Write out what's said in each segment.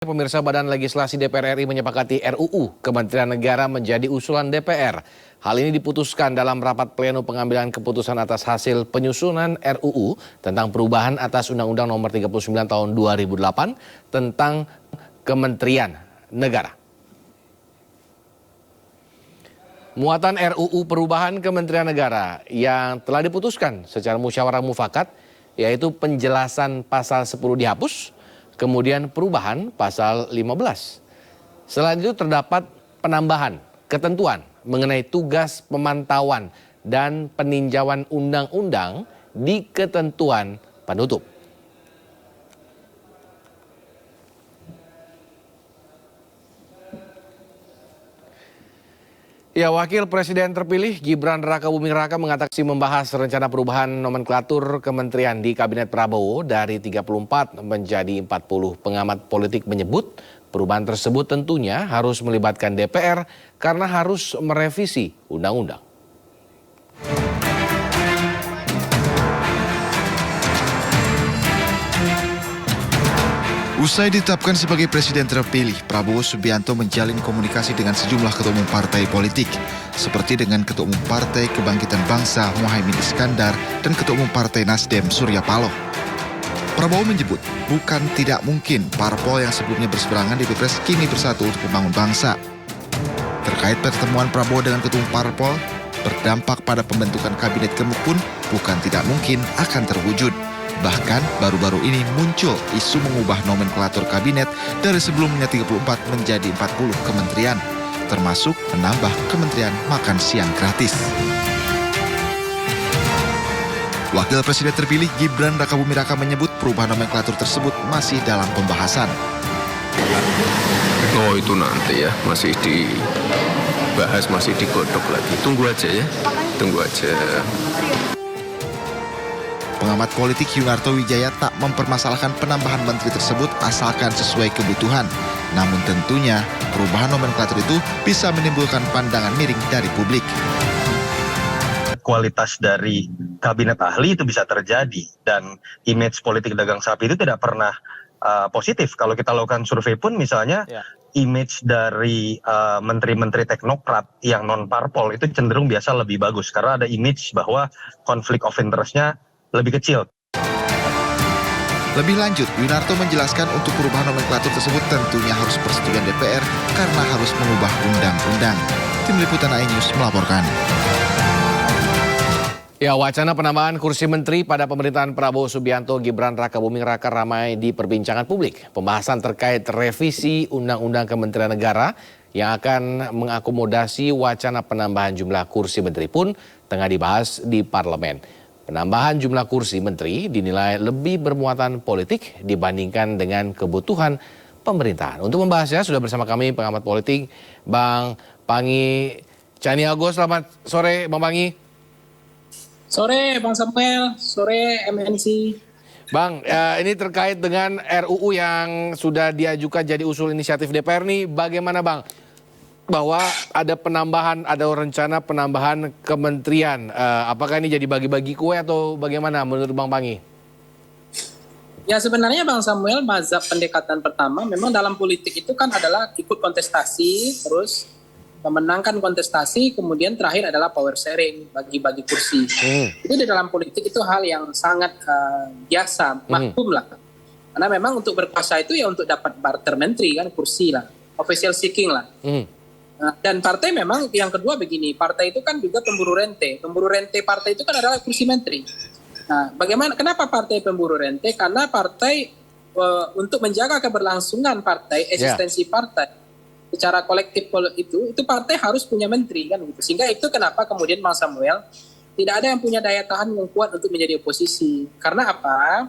Pemirsa, Badan Legislasi DPR RI menyepakati RUU Kementerian Negara menjadi usulan DPR. Hal ini diputuskan dalam rapat pleno pengambilan keputusan atas hasil penyusunan RUU tentang perubahan atas Undang-Undang Nomor 39 Tahun 2008 tentang Kementerian Negara. Muatan RUU Perubahan Kementerian Negara yang telah diputuskan secara musyawarah mufakat, yaitu penjelasan pasal 10 dihapus, kemudian perubahan pasal 15. Selain itu terdapat penambahan ketentuan mengenai tugas pemantauan dan peninjauan undang-undang di ketentuan penutup. Ya, Wakil Presiden terpilih Gibran Rakabuming Raka mengatakan membahas rencana perubahan nomenklatur kementerian di Kabinet Prabowo dari 34 menjadi 40. Pengamat politik menyebut perubahan tersebut tentunya harus melibatkan DPR karena harus merevisi undang-undang. Usai ditetapkan sebagai presiden terpilih, Prabowo Subianto menjalin komunikasi dengan sejumlah ketua umum partai politik, seperti dengan Ketua Umum Partai Kebangkitan Bangsa Muhaimin Iskandar dan Ketua Umum Partai Nasdem Surya Paloh. Prabowo menyebut bukan tidak mungkin parpol yang sebelumnya berseberangan di Pilpres kini bersatu untuk membangun bangsa. Terkait pertemuan Prabowo dengan Ketua Umum parpol, berdampak pada pembentukan kabinet gemuk pun bukan tidak mungkin akan terwujud. Bahkan baru-baru ini muncul isu mengubah nomenklatur kabinet dari sebelumnya 34 menjadi 40 kementerian, termasuk menambah kementerian makan siang gratis. Wakil Presiden terpilih Gibran Rakabuming Raka menyebut perubahan nomenklatur tersebut masih dalam pembahasan. Oh, itu nanti ya, masih dibahas, masih digodok lagi. Tunggu aja ya, tunggu aja. Pengamat politik Yunarto Wijaya tak mempermasalahkan penambahan menteri tersebut asalkan sesuai kebutuhan. Namun tentunya perubahan nomenklatur itu bisa menimbulkan pandangan miring dari publik. Kualitas dari kabinet ahli itu bisa terjadi dan image politik dagang sapi itu tidak pernah positif. Kalau kita lakukan survei pun misalnya image dari menteri-menteri teknokrat yang non parpol itu cenderung biasa lebih bagus karena ada image bahwa konflik of interest-nya lebih kecil. Lebih lanjut, Yunarto menjelaskan untuk perubahan nomenklatur tersebut tentunya harus persetujuan DPR karena harus mengubah undang-undang. Tim Liputan iNews melaporkan. Ya, wacana penambahan kursi menteri pada pemerintahan Prabowo Subianto Gibran Rakabuming Raka ramai diperbincangan publik. Pembahasan terkait revisi Undang-Undang Kementerian Negara yang akan mengakomodasi wacana penambahan jumlah kursi menteri pun tengah dibahas di parlemen. Penambahan jumlah kursi menteri dinilai lebih bermuatan politik dibandingkan dengan kebutuhan pemerintahan. Untuk membahasnya sudah bersama kami pengamat politik Bang Pangi Caniago. Selamat sore Bang Pangi. Sore Bang Samuel, sore MNC. Bang, ini terkait dengan RUU yang sudah diajukan jadi usul inisiatif DPR nih, bagaimana Bang? Bahwa ada penambahan, ada rencana penambahan kementerian. Apakah ini jadi bagi-bagi kue atau bagaimana menurut Bang Pangi? Ya sebenarnya Bang Samuel, mazhab pendekatan pertama memang dalam politik itu kan adalah ikut kontestasi, terus memenangkan kontestasi, kemudian terakhir adalah power sharing, bagi-bagi kursi. Itu di dalam politik itu hal yang sangat biasa, maklum lah. Karena memang untuk berkuasa itu ya untuk dapat barter menteri kan, kursi lah, official seeking lah. Dan partai memang yang kedua begini, partai itu kan juga pemburu rente. Pemburu rente partai itu kan adalah kursi menteri. Nah, kenapa partai pemburu rente? Karena partai untuk menjaga keberlangsungan partai, eksistensi partai secara kolektif itu partai harus punya menteri kan gitu. Sehingga itu kenapa kemudian Bang Samuel tidak ada yang punya daya tahan yang kuat untuk menjadi oposisi. Karena apa?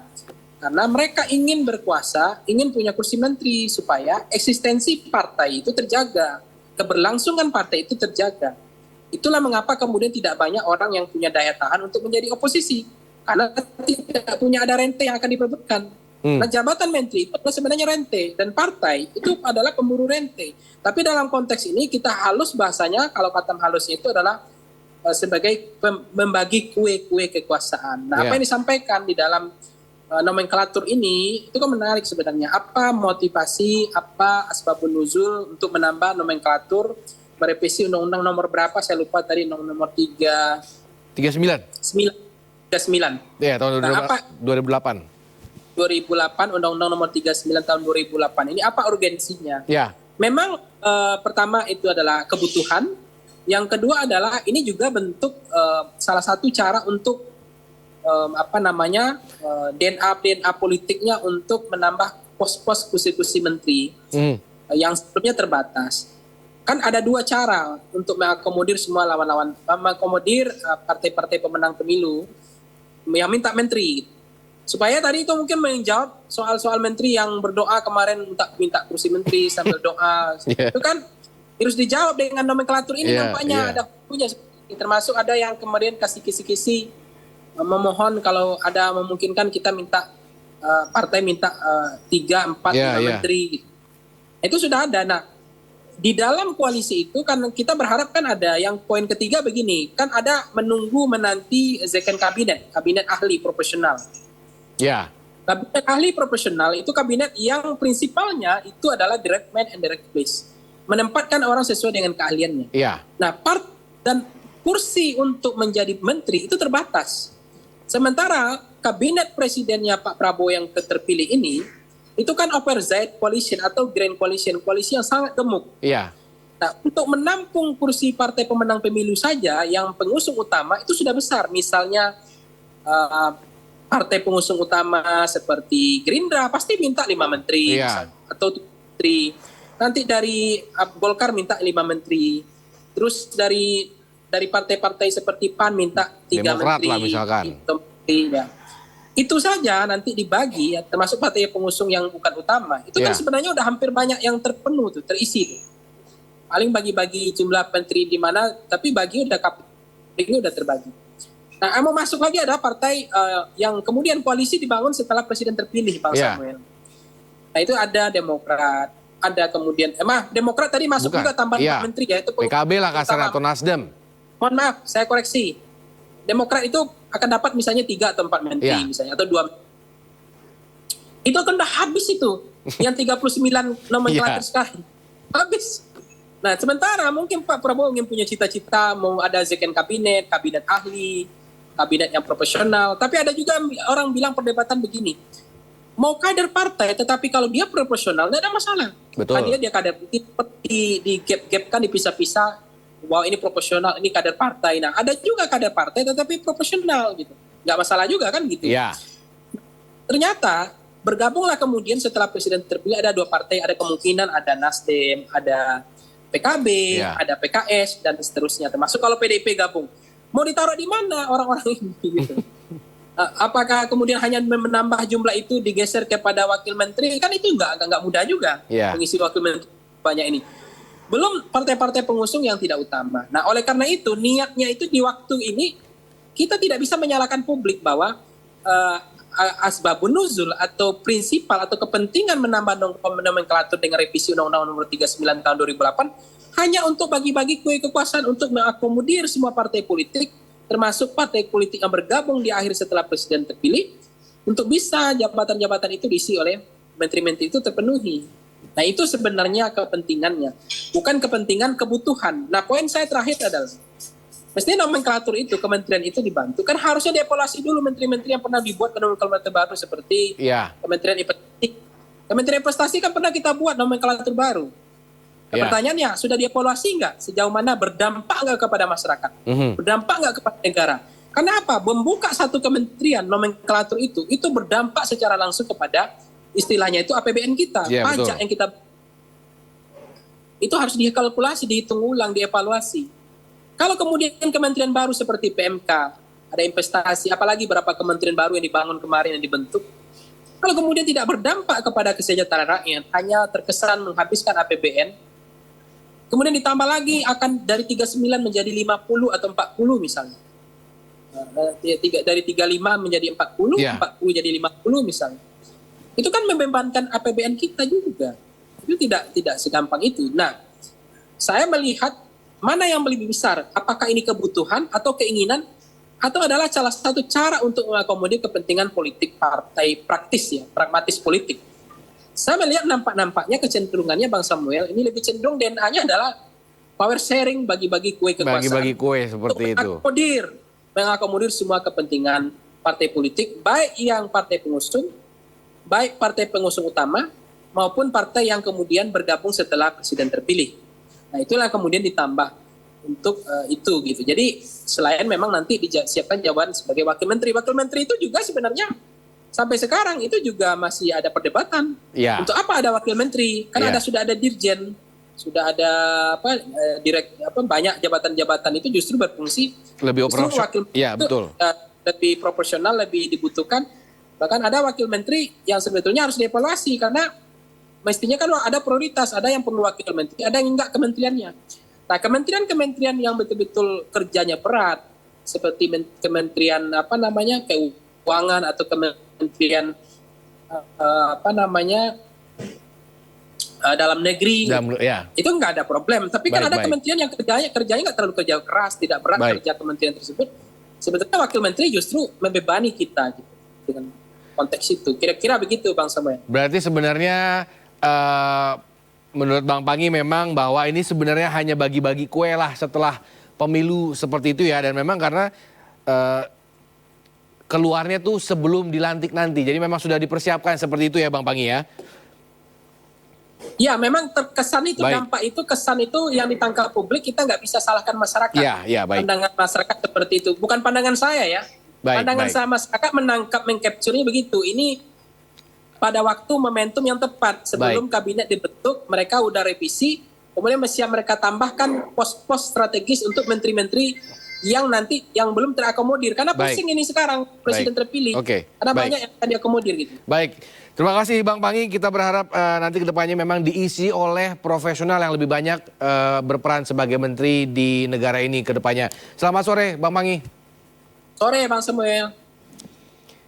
Karena mereka ingin berkuasa, ingin punya kursi menteri supaya eksistensi partai itu terjaga. Keberlangsungan partai itu terjaga. Itulah mengapa kemudian tidak banyak orang yang punya daya tahan untuk menjadi oposisi. Karena tidak punya ada rente yang akan diperebutkan. Nah, jabatan menteri itu adalah sebenarnya rente. Dan partai itu adalah pemburu rente. Tapi dalam konteks ini kita halus bahasanya, kalau kata halusnya itu adalah sebagai membagi kue-kue kekuasaan. Nah, apa yang disampaikan di dalam nomenklatur ini itu kan menarik sebenarnya. Apa motivasi, apa asbabun nuzul untuk menambah nomenklatur, merevisi undang-undang nomor berapa saya lupa tadi, nomor 39. 39. Ya, tahun Nah, apa 2008. 2008 Undang-Undang nomor 39 tahun 2008 ini apa urgensinya? Ya. Memang pertama itu adalah kebutuhan, yang kedua adalah ini juga bentuk salah satu cara untuk DNA politiknya untuk menambah pos-pos kursi-kursi menteri yang sebelumnya terbatas. Kan ada dua cara untuk mengakomodir semua lawan-lawan, mengakomodir partai-partai pemenang pemilu yang minta menteri. Supaya tadi itu mungkin menjawab soal-soal menteri yang berdoa kemarin minta kursi menteri sambil doa. Yeah. Itu kan harus dijawab dengan nomenklatur ini nampaknya ada punya, termasuk ada yang kemudian kasih kisi-kisi memohon kalau ada memungkinkan kita minta partai minta 3, 4, 5 menteri. Itu sudah ada. Nah, di dalam koalisi itu kan kita berharap kan ada yang poin ketiga begini, kan ada menanti second kabinet ahli profesional. Ya. Kabinet ahli profesional itu kabinet yang prinsipalnya itu adalah direct man and direct place. Menempatkan orang sesuai dengan keahliannya. Iya. Nah, dan kursi untuk menjadi menteri itu terbatas. Sementara kabinet presidennya Pak Prabowo yang terpilih ini, itu kan oversight coalition atau grand coalition, koalisi yang sangat gemuk. Iya. Nah, untuk menampung kursi partai pemenang pemilu saja yang pengusung utama itu sudah besar. Misalnya partai pengusung utama seperti Gerindra pasti minta 5 menteri atau 7 menteri. Nanti dari Golkar minta 5 menteri. Terus dari partai-partai seperti PAN minta 3 Demokrat menteri. lah misalkan. Ya. Itu saja nanti dibagi ya, termasuk partai pengusung yang bukan utama. Itu kan sebenarnya udah hampir banyak yang terpenuh tuh, terisi. Paling bagi-bagi jumlah menteri di mana, tapi ini udah terbagi. Nah, mau masuk lagi ada partai yang kemudian koalisi dibangun setelah presiden terpilih, Bang Samuel. Nah, itu ada Demokrat, ada kemudian Demokrat tadi masuk juga tambahan 4 menteri ya, itu PKB lah kasar atau Nasdem. Mohon maaf, saya koreksi. Demokrat itu akan dapat misalnya 3 atau 4 menteri misalnya, atau 2. Itu kan udah habis itu. Yang 39 nomenklatur sekarang. Habis. Nah, sementara mungkin Pak Prabowo ingin punya cita-cita mau ada second kabinet ahli, kabinet yang profesional. Tapi ada juga orang bilang perdebatan begini. Mau kader partai, tetapi kalau dia proporsional, tidak ada masalah. Betul. Dia kader di gap-gapkan, dipisah-pisah. Wow, ini proporsional, ini kader partai. Nah, ada juga kader partai tetapi proporsional gitu. Nggak masalah juga kan gitu. Iya. Ternyata bergabunglah kemudian setelah presiden terpilih ada 2 partai, ada kemungkinan ada Nasdem, ada PKB, ada PKS dan seterusnya. Termasuk kalau PDIP gabung. Mau ditaruh di mana orang-orang ini gitu. Apakah kemudian hanya menambah jumlah itu digeser kepada wakil menteri? Kan itu nggak mudah juga mengisi wakil menteri banyak ini. Belum partai-partai pengusung yang tidak utama. Nah, oleh karena itu, niatnya itu di waktu ini, kita tidak bisa menyalahkan publik bahwa asbabun nuzul atau prinsipal atau kepentingan menambah nomenklatur dengan revisi Undang-Undang nomor 39 tahun 2008 hanya untuk bagi-bagi kue kekuasaan untuk mengakomodir semua partai politik, termasuk partai politik yang bergabung di akhir setelah presiden terpilih, untuk bisa jabatan-jabatan itu diisi oleh menteri-menteri itu terpenuhi. Nah, itu sebenarnya kepentingannya, bukan kepentingan kebutuhan. Nah, poin saya terakhir adalah, mestinya nomenklatur itu, kementerian itu dibantu. Kan harusnya dievaluasi dulu menteri-menteri yang pernah dibuat nomenklatur baru seperti Kementerian Investasi. Kementerian Investasi kan pernah kita buat nomenklatur baru. Pertanyaannya, sudah dievaluasi nggak? Sejauh mana berdampak nggak kepada masyarakat? Berdampak nggak kepada negara? Kenapa? Membuka satu kementerian nomenklatur itu berdampak secara langsung kepada istilahnya itu APBN kita, pajak yang kita itu harus dikalkulasi, dihitung ulang, dievaluasi. Kalau kemudian kementerian baru seperti PMK, ada investasi, apalagi berapa kementerian baru yang dibangun kemarin yang dibentuk, kalau kemudian tidak berdampak kepada kesejahteraan rakyat, hanya terkesan menghabiskan APBN, kemudian ditambah lagi akan dari 39 menjadi 50 atau 40 misalnya. Dari 35 menjadi 40, 40 jadi 50 misalnya. Itu kan membebankan APBN kita juga. Itu tidak segampang itu. Nah, saya melihat mana yang lebih besar, apakah ini kebutuhan atau keinginan atau adalah salah satu cara untuk mengakomodir kepentingan politik partai praktis ya, pragmatis politik. Saya melihat nampaknya kecenderungannya Bang Samuel ini lebih cenderung DNA-nya adalah power sharing, bagi-bagi kue kekuasaan. Bagi-bagi kue seperti itu. Mengakomodir semua kepentingan partai politik, baik yang partai pengusung, baik partai pengusung utama, maupun partai yang kemudian bergabung setelah presiden terpilih. Nah itulah kemudian ditambah untuk itu gitu. Jadi selain memang nanti disiapkan jawaban sebagai wakil menteri itu juga sebenarnya sampai sekarang itu juga masih ada perdebatan. Ya. Untuk apa ada wakil menteri? Kan Ya. sudah ada dirjen, sudah ada banyak jabatan-jabatan itu justru berfungsi Lebih justru operasional. wakil Iya, itu, betul. lebih proporsional, lebih dibutuhkan. Bahkan ada wakil menteri yang sebetulnya harus dievaluasi karena mestinya kan ada prioritas, ada yang perlu wakil menteri, ada yang enggak kementeriannya. Nah, kementerian-kementerian yang betul-betul kerjanya berat, seperti kementerian keuangan atau kementerian dalam negeri, itu nggak ada problem. Tapi kan ada kementerian yang kerjanya nggak terlalu kerja keras, tidak berat kerja kementerian tersebut. Sebetulnya wakil menteri justru membebani kita gitu, dengan konteks itu. Kira-kira begitu, Bang Samuel. Berarti sebenarnya menurut Bang Panggi memang bahwa ini sebenarnya hanya bagi-bagi kue lah setelah pemilu seperti itu ya. Dan memang karena keluarnya tuh sebelum dilantik nanti. Jadi memang sudah dipersiapkan seperti itu ya Bang Panggi ya. Ya memang terkesan itu, dampak itu, kesan itu yang ditangkap publik, kita nggak bisa salahkan masyarakat. Ya, baik. Pandangan masyarakat seperti itu. Bukan pandangan saya ya. Pandangan saya, masyarakat mengcapture-nya begitu. Ini pada waktu momentum yang tepat sebelum kabinet dibentuk, mereka udah revisi, kemudian mesti mereka tambahkan pos-pos strategis untuk menteri-menteri yang nanti yang belum terakomodir. Karena pusing ini sekarang presiden terpilih. Ada banyak yang akan diakomodir gitu. Baik, terima kasih Bang Panggi. Kita berharap nanti kedepannya memang diisi oleh profesional yang lebih banyak berperan sebagai menteri di negara ini kedepannya. Selamat sore Bang Panggi. Sore Bang Samuel.